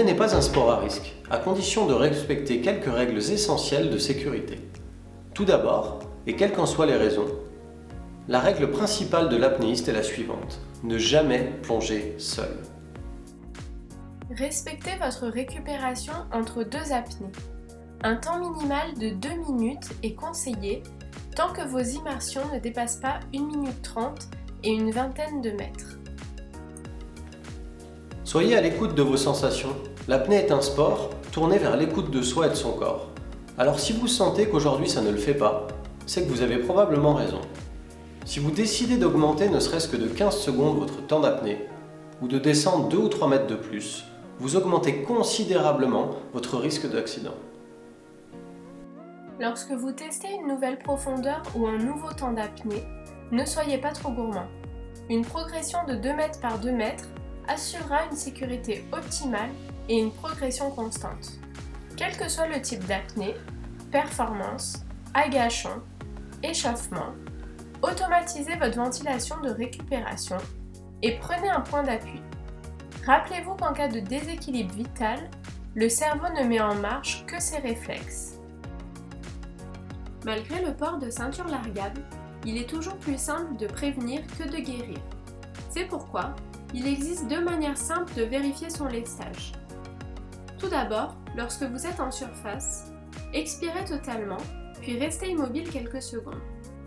L'apnée n'est pas un sport à risque, à condition de respecter quelques règles essentielles de sécurité. Tout d'abord, et quelles qu'en soient les raisons, la règle principale de l'apnéiste est la suivante: ne jamais plonger seul. Respectez votre récupération entre deux apnées. Un temps minimal de 2 minutes est conseillé tant que vos immersions ne dépassent pas 1 minute 30 et une vingtaine de mètres. Soyez à l'écoute de vos sensations. L'apnée est un sport tourné vers l'écoute de soi et de son corps. Alors si vous sentez qu'aujourd'hui ça ne le fait pas, c'est que vous avez probablement raison. Si vous décidez d'augmenter ne serait-ce que de 15 secondes votre temps d'apnée, ou de descendre 2 ou 3 mètres de plus, vous augmentez considérablement votre risque d'accident. Lorsque vous testez une nouvelle profondeur ou un nouveau temps d'apnée, ne soyez pas trop gourmand. Une progression de 2 mètres par 2 mètres assurera une sécurité optimale et une progression constante. Quel que soit le type d'apnée, performance, agachant, échauffement, automatisez votre ventilation de récupération et prenez un point d'appui. Rappelez-vous qu'en cas de déséquilibre vital, le cerveau ne met en marche que ses réflexes. Malgré le port de ceinture largable, il est toujours plus simple de prévenir que de guérir. C'est pourquoi il existe 2 manières simples de vérifier son lestage. Tout d'abord, lorsque vous êtes en surface, expirez totalement, puis restez immobile quelques secondes.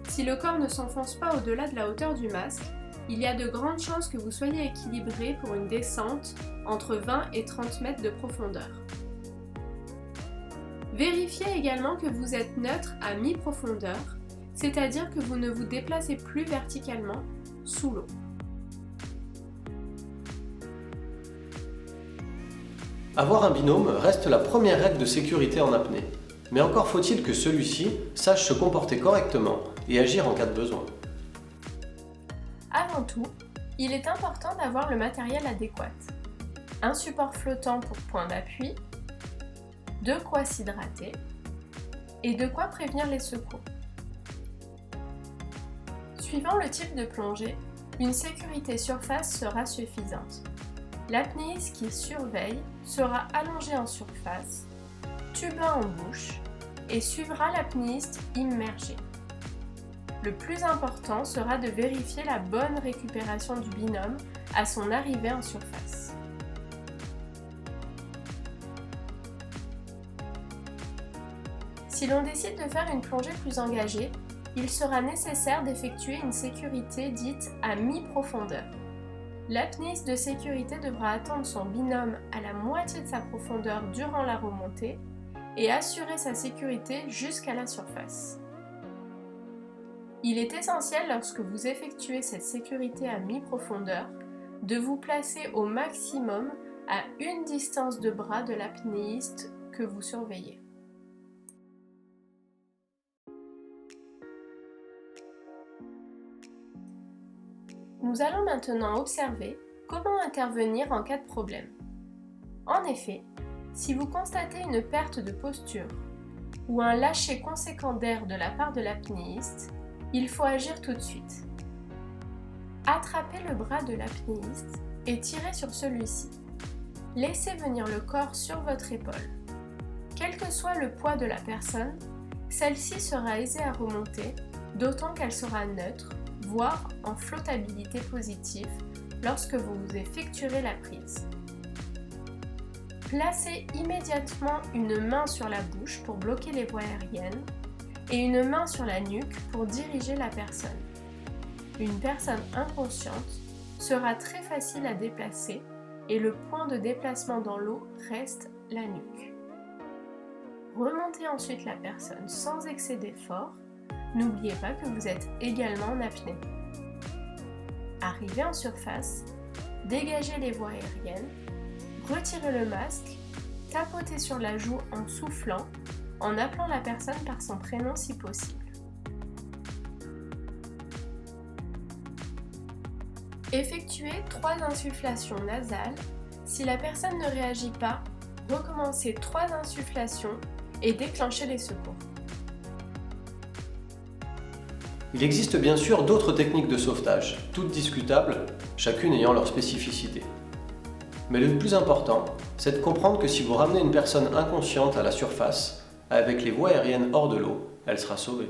Si le corps ne s'enfonce pas au-delà de la hauteur du masque, il y a de grandes chances que vous soyez équilibré pour une descente entre 20 et 30 mètres de profondeur. Vérifiez également que vous êtes neutre à mi-profondeur, c'est-à-dire que vous ne vous déplacez plus verticalement sous l'eau. Avoir un binôme reste la première règle de sécurité en apnée, mais encore faut-il que celui-ci sache se comporter correctement et agir en cas de besoin. Avant tout, il est important d'avoir le matériel adéquat. Un support flottant pour point d'appui, de quoi s'hydrater et de quoi prévenir les secours. Suivant le type de plongée, une sécurité surface sera suffisante. L'apnéiste qui surveille sera allongé en surface, tuba en bouche et suivra l'apnéiste immergé. Le plus important sera de vérifier la bonne récupération du binôme à son arrivée en surface. Si l'on décide de faire une plongée plus engagée, il sera nécessaire d'effectuer une sécurité dite à mi-profondeur. L'apnéiste de sécurité devra attendre son binôme à la moitié de sa profondeur durant la remontée et assurer sa sécurité jusqu'à la surface. Il est essentiel lorsque vous effectuez cette sécurité à mi-profondeur de vous placer au maximum à une distance de bras de l'apnéiste que vous surveillez. Nous allons maintenant observer comment intervenir en cas de problème. En effet, si vous constatez une perte de posture ou un lâcher conséquent d'air de la part de l'apnéiste, il faut agir tout de suite. Attrapez le bras de l'apnéiste et tirez sur celui-ci. Laissez venir le corps sur votre épaule. Quel que soit le poids de la personne, celle-ci sera aisée à remonter, d'autant qu'elle sera neutre, voire en flottabilité positive lorsque vous effectuerez la prise. Placez immédiatement une main sur la bouche pour bloquer les voies aériennes et une main sur la nuque pour diriger la personne. Une personne inconsciente sera très facile à déplacer et le point de déplacement dans l'eau reste la nuque. Remontez ensuite la personne sans excès d'effort. N'oubliez pas que vous êtes également en apnée. Arrivez en surface, dégagez les voies aériennes, retirez le masque, tapotez sur la joue en soufflant, en appelant la personne par son prénom si possible. Effectuez 3 insufflations nasales. Si la personne ne réagit pas, recommencez 3 insufflations et déclenchez les secours. Il existe bien sûr d'autres techniques de sauvetage, toutes discutables, chacune ayant leur spécificité. Mais le plus important, c'est de comprendre que si vous ramenez une personne inconsciente à la surface, avec les voies aériennes hors de l'eau, elle sera sauvée.